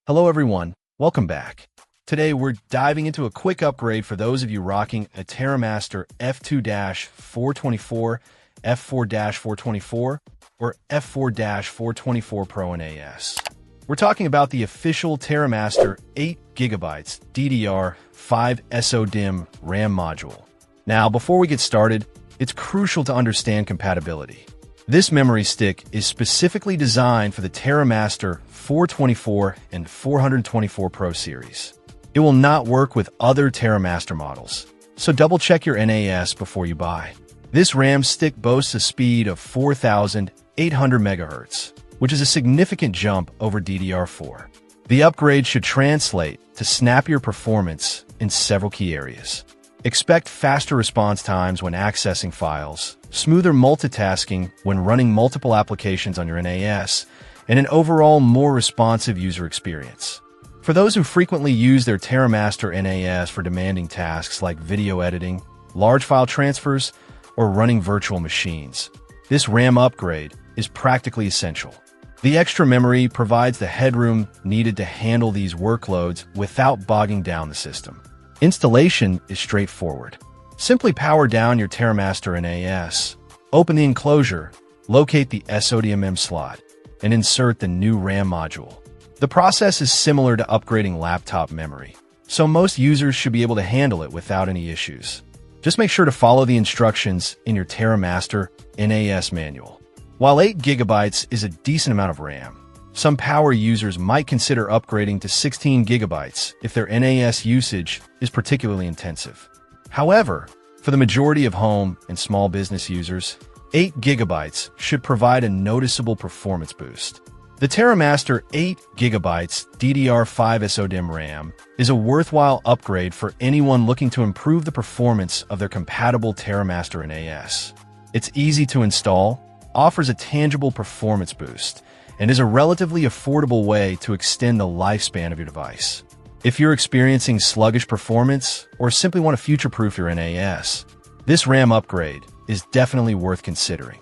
Hello everyone, welcome back. Today we're diving into a quick upgrade for those of you rocking a TerraMaster F2-424, F4-424, or F4-424 Pro NAS. We're talking about the official TerraMaster 8GB DDR5 SO-DIMM RAM module. Now, before we get started, it's crucial to understand compatibility. This memory stick is specifically designed for the TerraMaster 424 and 424 Pro series. It will not work with other TerraMaster models, so double-check your NAS before you buy. This RAM stick boasts a speed of 4,800 MHz, which is a significant jump over DDR4. The upgrade should translate to snappier performance in several key areas. Expect faster response times when accessing files, smoother multitasking when running multiple applications on your NAS, and an overall more responsive user experience. For those who frequently use their TerraMaster NAS for demanding tasks like video editing, large file transfers, or running virtual machines, this RAM upgrade is practically essential. The extra memory provides the headroom needed to handle these workloads without bogging down the system. Installation is straightforward. Simply power down your TerraMaster NAS, open the enclosure, locate the SO-DIMM slot, and insert the new RAM module. The process is similar to upgrading laptop memory, so most users should be able to handle it without any issues. Just make sure to follow the instructions in your TerraMaster NAS manual. While 8GB is a decent amount of RAM, some power users might consider upgrading to 16GB if their NAS usage is particularly intensive. However, for the majority of home and small business users, 8GB should provide a noticeable performance boost. The TerraMaster 8GB DDR5 SO-DIMM RAM is a worthwhile upgrade for anyone looking to improve the performance of their compatible TerraMaster NAS. It's easy to install, offers a tangible performance boost, and is a relatively affordable way to extend the lifespan of your device. If you're experiencing sluggish performance or simply want to future-proof your NAS, this RAM upgrade is definitely worth considering.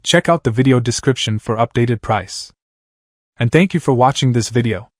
Check out the video description for updated price. And thank you for watching this video.